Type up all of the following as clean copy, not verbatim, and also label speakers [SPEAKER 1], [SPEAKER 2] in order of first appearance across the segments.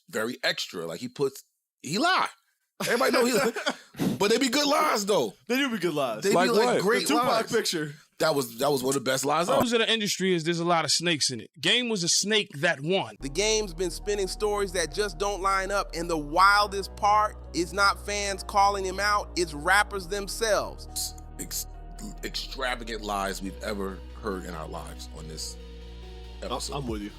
[SPEAKER 1] very extra. Like he lie. Everybody know he lie. But they be good lies though.
[SPEAKER 2] They do be good lies.
[SPEAKER 1] They
[SPEAKER 3] Like
[SPEAKER 1] be like
[SPEAKER 3] what?
[SPEAKER 1] great
[SPEAKER 2] The Tupac
[SPEAKER 1] lies.
[SPEAKER 2] picture.
[SPEAKER 1] That was one of the best lies ever.
[SPEAKER 4] Pros of the industry is there's a lot of snakes in it. Game was a snake that won.
[SPEAKER 5] The game's been spinning stories that just don't line up, and the wildest part is not fans calling him out, it's rappers themselves.
[SPEAKER 1] Extravagant lies we've ever heard in our lives on this episode.
[SPEAKER 2] I'm with you.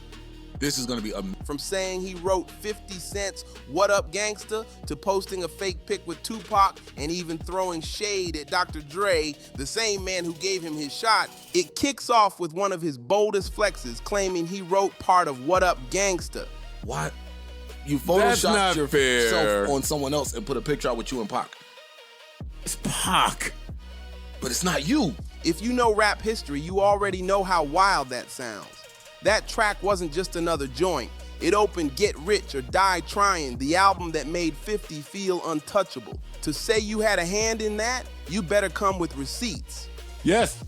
[SPEAKER 1] This is going to be
[SPEAKER 5] From saying he wrote 50 Cent's What Up Gangsta to posting a fake pic with Tupac and even throwing shade at Dr. Dre, the same man who gave him his shot, it kicks off with one of his boldest flexes, claiming he wrote part of What Up Gangsta.
[SPEAKER 1] What? You
[SPEAKER 3] That's
[SPEAKER 1] photoshopped
[SPEAKER 3] not
[SPEAKER 1] yourself
[SPEAKER 3] fair.
[SPEAKER 1] on someone else and put a picture out with you and Pac.
[SPEAKER 3] It's Pac.
[SPEAKER 1] But it's not you.
[SPEAKER 5] If you know rap history, you already know how wild that sounds. That track wasn't just another joint. It opened Get Rich or Die Trying, the album that made 50 feel untouchable. To say you had a hand in that, you better come with receipts.
[SPEAKER 3] Yes.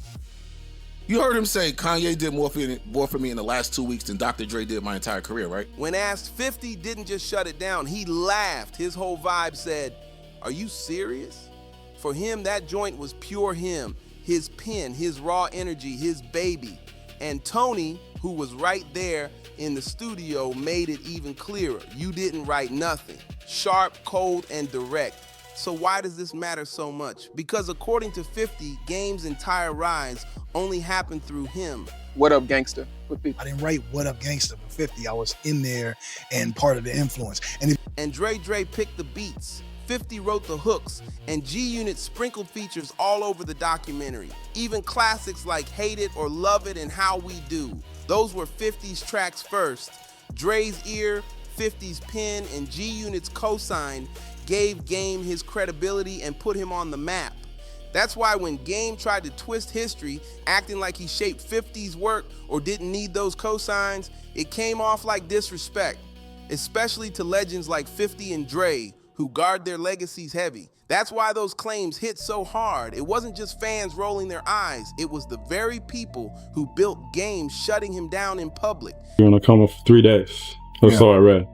[SPEAKER 1] You heard him say Kanye did more for me in the last 2 weeks than Dr. Dre did my entire career, right?
[SPEAKER 5] When asked, 50 didn't just shut it down, he laughed. His whole vibe said, "Are you serious?" For him, that joint was pure him, his pen, his raw energy, his baby. And Tony, who was right there in the studio, made it even clearer. You didn't write nothing. Sharp, cold, and direct. So why does this matter so much? Because according to 50, Game's entire rise only happened through him.
[SPEAKER 6] What Up Gangsta with 50.
[SPEAKER 7] I didn't write What Up Gangsta for 50. I was in there and part of the influence.
[SPEAKER 5] And Dre picked the beats. 50 wrote the hooks, and G-Unit sprinkled features all over the documentary. Even classics like Hate It or Love It and How We Do. Those were 50's tracks first. Dre's ear, 50's pen, and G-Unit's cosign gave Game his credibility and put him on the map. That's why when Game tried to twist history, acting like he shaped 50's work or didn't need those cosigns, it came off like disrespect, especially to legends like 50 and Dre, who guard their legacies heavy. That's why those claims hit so hard. It wasn't just fans rolling their eyes, it was the very people who built Game shutting him down in public.
[SPEAKER 8] You're in a coma for 3 days. That's all I read.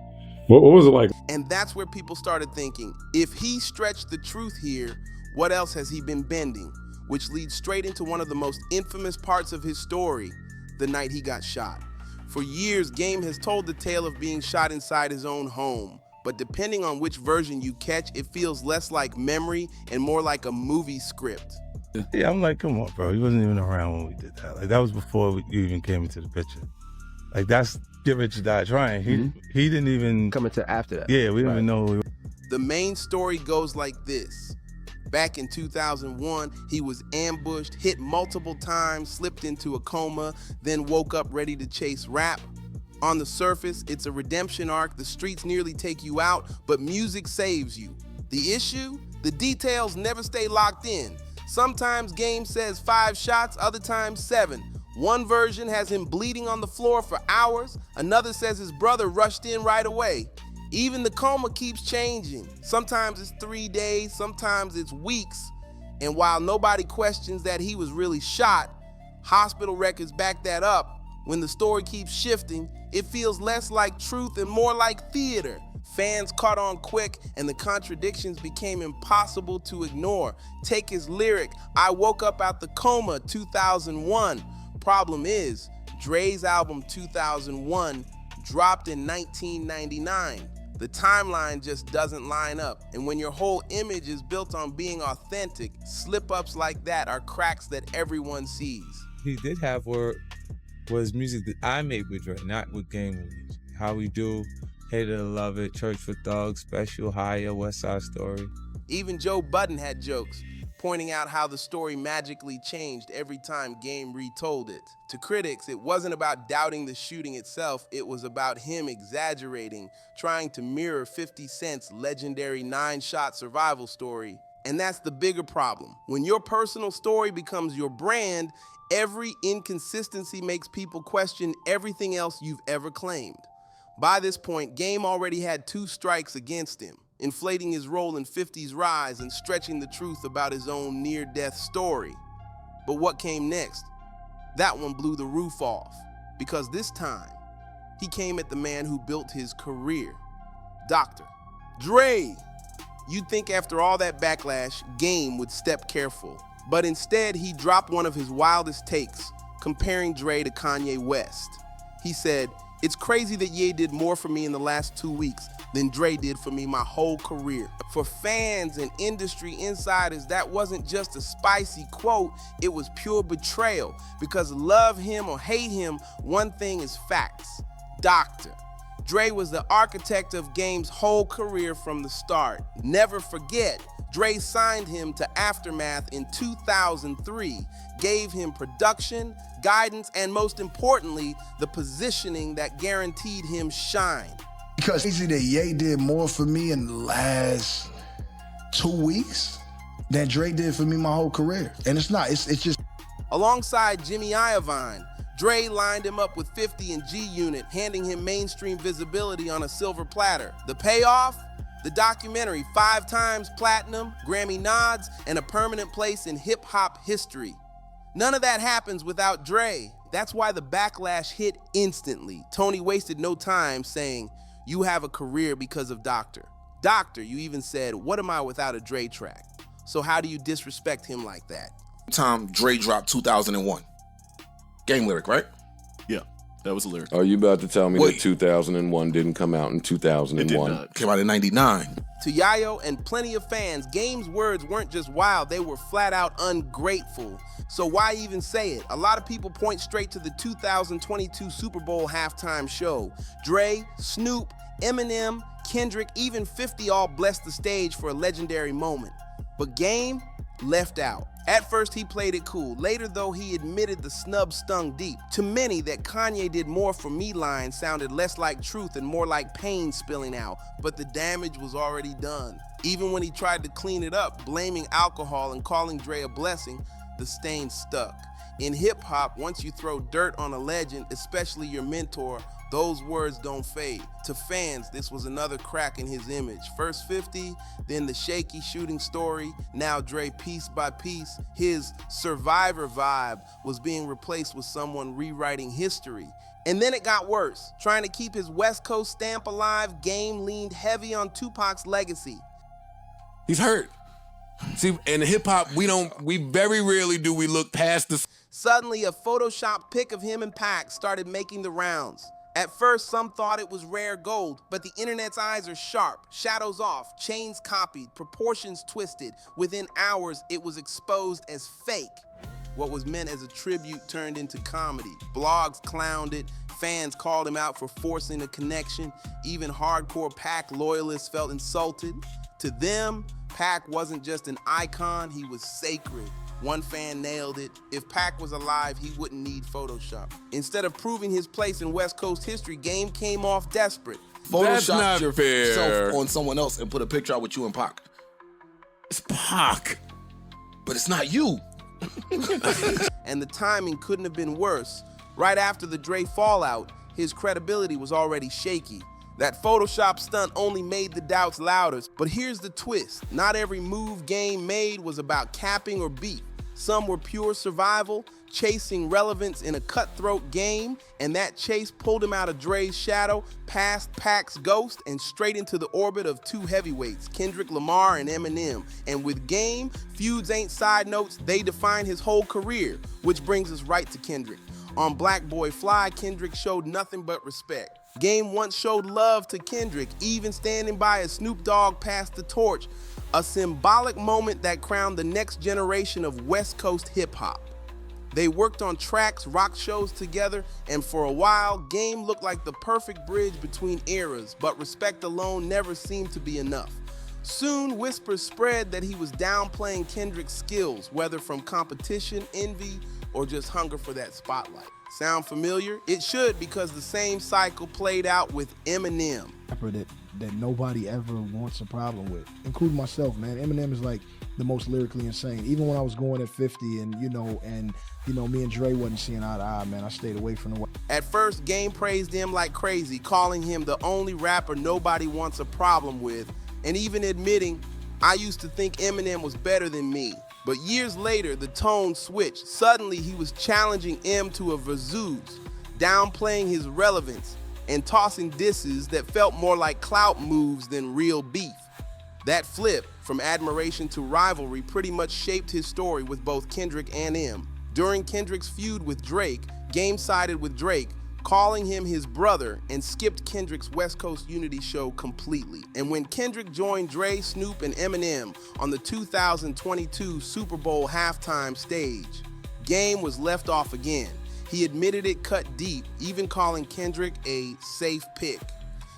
[SPEAKER 8] What was it like?
[SPEAKER 5] And that's where people started thinking, if he stretched the truth here, what else has he been bending? Which leads straight into one of the most infamous parts of his story, the night he got shot. For years, Game has told the tale of being shot inside his own home. But depending on which version you catch, it feels less like memory and more like a movie script.
[SPEAKER 9] Yeah, I'm like, come on, bro. He wasn't even around when we did that. Like, that was before you even came into the picture. Like, that's Get Rich or Die Trying. He didn't even...
[SPEAKER 6] Coming to after that.
[SPEAKER 9] Yeah, we didn't even know.
[SPEAKER 5] The main story goes like this. Back in 2001, he was ambushed, hit multiple times, slipped into a coma, then woke up ready to chase rap. On the surface, it's a redemption arc. The streets nearly take you out, but music saves you. The issue? The details never stay locked in. Sometimes Game says 5 shots, other times 7. One version has him bleeding on the floor for hours. Another says his brother rushed in right away. Even the coma keeps changing. Sometimes it's 3 days, sometimes it's weeks. And while nobody questions that he was really shot, hospital records back that up. When the story keeps shifting, it feels less like truth and more like theater. Fans caught on quick, and the contradictions became impossible to ignore. Take his lyric, "I woke up out the coma, 2001. Problem is, Dre's album 2001 dropped in 1999. The timeline just doesn't line up. And when your whole image is built on being authentic, slip-ups like that are cracks that everyone sees.
[SPEAKER 10] He did have word was music that I made with Dre, not with Game release. How We Do, Hate It or Love It, Church for Thugs, Special, Higher, West Side Story.
[SPEAKER 5] Even Joe Budden had jokes, pointing out how the story magically changed every time Game retold it. To critics, it wasn't about doubting the shooting itself, it was about him exaggerating, trying to mirror 50 Cent's legendary 9-shot survival story. And that's the bigger problem. When your personal story becomes your brand, every inconsistency makes people question everything else you've ever claimed. By this point, Game already had 2 strikes against him, inflating his role in 50's rise and stretching the truth about his own near-death story. But what came next? That one blew the roof off, because this time, he came at the man who built his career. Doctor. Dre. You'd think after all that backlash, Game would step careful. But instead, he dropped one of his wildest takes, comparing Dre to Kanye West. He said, "It's crazy that Ye did more for me in the last 2 weeks than Dre did for me my whole career." For fans and industry insiders, that wasn't just a spicy quote, it was pure betrayal. Because love him or hate him, one thing is facts. Doctor. Dre was the architect of Game's whole career from the start. Never forget, Dre signed him to Aftermath in 2003, gave him production, guidance, and most importantly, the positioning that guaranteed him shine.
[SPEAKER 7] Because crazy that Ye did more for me in the last 2 weeks than Dre did for me my whole career. And it's not, it's just.
[SPEAKER 5] Alongside Jimmy Iovine, Dre lined him up with 50 and G-Unit, handing him mainstream visibility on a silver platter. The payoff? The documentary, 5 times platinum, Grammy nods, and a permanent place in hip-hop history. None of that happens without Dre. That's why the backlash hit instantly. Tony wasted no time saying, "You have a career because of Doctor." Doctor, you even said, "What am I without a Dre track?" So how do you disrespect him like that?
[SPEAKER 1] Time Dre dropped 2001. Game lyric, right?
[SPEAKER 3] Yeah, that was a lyric.
[SPEAKER 2] Are you about to tell me
[SPEAKER 1] Wait.
[SPEAKER 2] that 2001 didn't come out in
[SPEAKER 3] It
[SPEAKER 2] 2001?
[SPEAKER 3] did not.
[SPEAKER 1] Came out in 99.
[SPEAKER 5] To Yayo and plenty of fans, Game's words weren't just wild, they were flat out ungrateful. So why even say it? A lot of people point straight to the 2022 Super Bowl halftime show. Dre, Snoop, Eminem, Kendrick, even 50 all blessed the stage for a legendary moment. But Game left out. At first, he played it cool. Later, though, he admitted the snub stung deep. To many, that Kanye did more for me line sounded less like truth and more like pain spilling out. But the damage was already done. Even when he tried to clean it up, blaming alcohol and calling Dre a blessing, the stain stuck. In hip-hop, once you throw dirt on a legend, especially your mentor, those words don't fade. To fans, this was another crack in his image. First 50, then the shaky shooting story. Now Dre, piece by piece, his survivor vibe was being replaced with someone rewriting history. And then it got worse. Trying to keep his West Coast stamp alive, Game leaned heavy on Tupac's legacy.
[SPEAKER 3] He's hurt. See, in hip hop, we very rarely do we look past the.
[SPEAKER 5] Suddenly, a Photoshop pic of him and Pac started making the rounds. At first, some thought it was rare gold, but the internet's eyes are sharp, shadows off, chains copied, proportions twisted. Within hours, it was exposed as fake. What was meant as a tribute turned into comedy. Blogs clowned it, fans called him out for forcing a connection. Even hardcore Pac loyalists felt insulted. To them, Pac wasn't just an icon, he was sacred. One fan nailed it. If Pac was alive, he wouldn't need Photoshop. Instead of proving his place in West Coast history, Game came off desperate.
[SPEAKER 3] That's
[SPEAKER 1] Photoshop
[SPEAKER 3] not fair.
[SPEAKER 1] yourself on someone else and put a picture out with you and Pac.
[SPEAKER 3] It's Pac.
[SPEAKER 1] But it's not you.
[SPEAKER 5] And the timing couldn't have been worse. Right after the Dre fallout, his credibility was already shaky. That Photoshop stunt only made the doubts louder. But here's the twist. Not every move Game made was about capping or beef. Some were pure survival, chasing relevance in a cutthroat game, and that chase pulled him out of Dre's shadow, past Pac's ghost, and straight into the orbit of 2 heavyweights, Kendrick Lamar and Eminem. And with Game, feuds ain't side notes, they define his whole career, which brings us right to Kendrick. On Black Boy Fly, Kendrick showed nothing but respect. Game once showed love to Kendrick, even standing by as Snoop Dogg passed the torch, a symbolic moment that crowned the next generation of West Coast hip-hop. They worked on tracks, rock shows together, and for a while, Game looked like the perfect bridge between eras, but respect alone never seemed to be enough. Soon, whispers spread that he was downplaying Kendrick's skills, whether from competition, envy, or just hunger for that spotlight. Sound familiar? It should, because the same cycle played out with Eminem.
[SPEAKER 11] Rapper that nobody ever wants a problem with, including myself, man. Eminem is like the most lyrically insane. Even when I was going at 50 and me and Dre wasn't seeing eye to eye, man, I stayed away from the way.
[SPEAKER 5] At first, Game praised him like crazy, calling him the only rapper nobody wants a problem with, and even admitting, I used to think Eminem was better than me. But years later, the tone switched. Suddenly, he was challenging M to a versus, downplaying his relevance. and tossing disses that felt more like clout moves than real beef. That flip from admiration to rivalry pretty much shaped his story with both Kendrick and M. During Kendrick's feud with Drake, Game sided with Drake, calling him his brother, and skipped Kendrick's West Coast Unity show completely. And when Kendrick joined Dre, Snoop, and Eminem on the 2022 Super Bowl halftime stage, Game was left off again. He admitted it cut deep, even calling Kendrick a safe pick.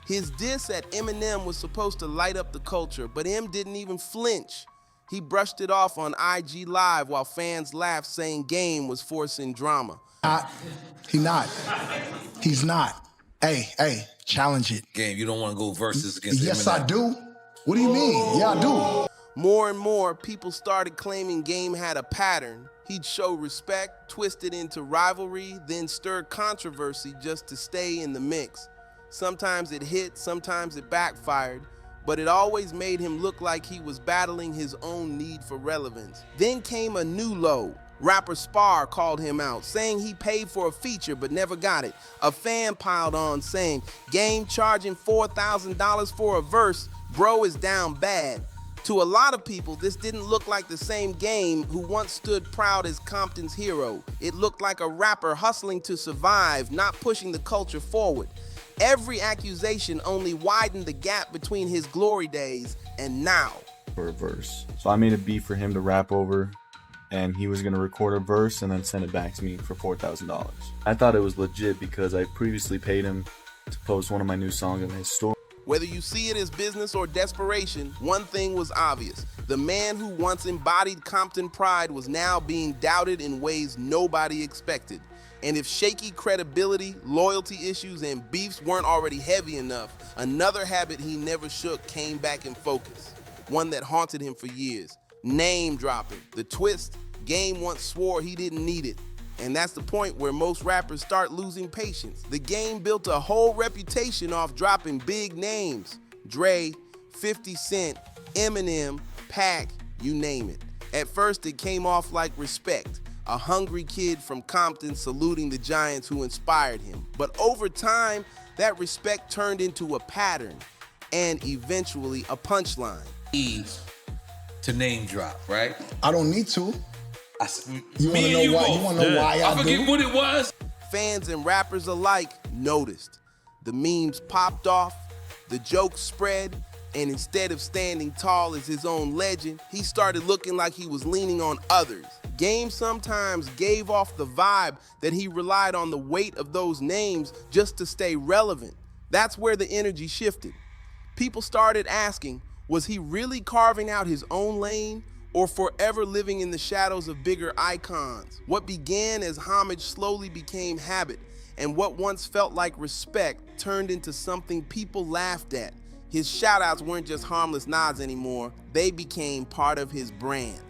[SPEAKER 5] His diss at Eminem was supposed to light up the culture, but M didn't even flinch. He brushed it off on IG Live while fans laughed, saying Game was forcing drama.
[SPEAKER 7] He's not. Hey, challenge it.
[SPEAKER 12] Game, you don't want to go versus against
[SPEAKER 7] Yes,
[SPEAKER 12] Eminem.
[SPEAKER 7] I do. What do you mean? Yeah, I do.
[SPEAKER 5] More and more, people started claiming Game had a pattern. He'd show respect, twist it into rivalry, then stir controversy just to stay in the mix. Sometimes it hit, sometimes it backfired, but it always made him look like he was battling his own need for relevance. Then came a new low. Rapper Spar called him out, saying he paid for a feature but never got it. A fan piled on saying, Game charging $4,000 for a verse, bro is down bad. To a lot of people, this didn't look like the same Game who once stood proud as Compton's hero. It looked like a rapper hustling to survive, not pushing the culture forward. Every accusation only widened the gap between his glory days and now.
[SPEAKER 13] For a verse. So I made a beat for him to rap over, and he was gonna record a verse and then send it back to me for $4,000. I thought it was legit because I previously paid him to post one of my new songs on his store.
[SPEAKER 5] Whether you see it as business or desperation, one thing was obvious. The man who once embodied Compton pride was now being doubted in ways nobody expected. And if shaky credibility, loyalty issues, and beefs weren't already heavy enough, another habit he never shook came back in focus. One that haunted him for years. Name dropping. The twist, Game once swore he didn't need it. And that's the point where most rappers start losing patience. The Game built a whole reputation off dropping big names. Dre, 50 Cent, Eminem, Pac, you name it. At first it came off like respect. A hungry kid from Compton saluting the giants who inspired him. But over time, that respect turned into a pattern and eventually a punchline.
[SPEAKER 12] To name drop, right?
[SPEAKER 7] I don't need to. You
[SPEAKER 12] Me
[SPEAKER 7] wanna
[SPEAKER 12] and
[SPEAKER 7] know
[SPEAKER 12] you
[SPEAKER 7] why?
[SPEAKER 12] both.
[SPEAKER 7] You wanna know why
[SPEAKER 12] I
[SPEAKER 7] I
[SPEAKER 12] forget
[SPEAKER 7] do?
[SPEAKER 12] what it was.
[SPEAKER 5] Fans and rappers alike noticed. The memes popped off, the jokes spread, and instead of standing tall as his own legend, he started looking like he was leaning on others. Game sometimes gave off the vibe that he relied on the weight of those names just to stay relevant. That's where the energy shifted. People started asking, was he really carving out his own lane or forever living in the shadows of bigger icons? What began as homage slowly became habit, and what once felt like respect turned into something people laughed at. His shoutouts weren't just harmless nods anymore, they became part of his brand.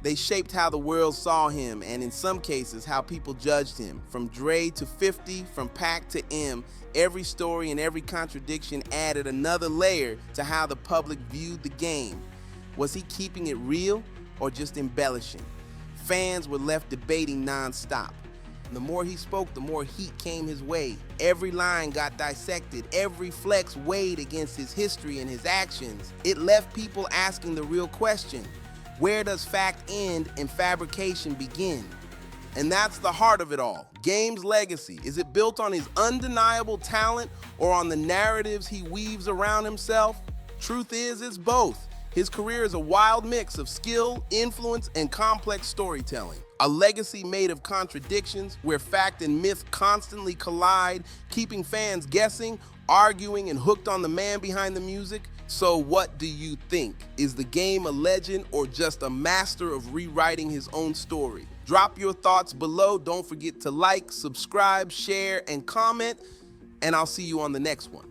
[SPEAKER 5] They shaped how the world saw him, and in some cases, how people judged him. From Dre to 50, from Pac to M, every story and every contradiction added another layer to how the public viewed the Game. Was he keeping it real or just embellishing? Fans were left debating nonstop. The more he spoke, the more heat came his way. Every line got dissected, every flex weighed against his history and his actions. It left people asking the real question: where does fact end and fabrication begin? And that's the heart of it all. Game's legacy, is it built on his undeniable talent or on the narratives he weaves around himself? Truth is, it's both. His career is a wild mix of skill, influence, and complex storytelling. A legacy made of contradictions, where fact and myth constantly collide, keeping fans guessing, arguing, and hooked on the man behind the music. So what do you think? Is the Game a legend or just a master of rewriting his own story? Drop your thoughts below. Don't forget to like, subscribe, share, and comment, and I'll see you on the next one.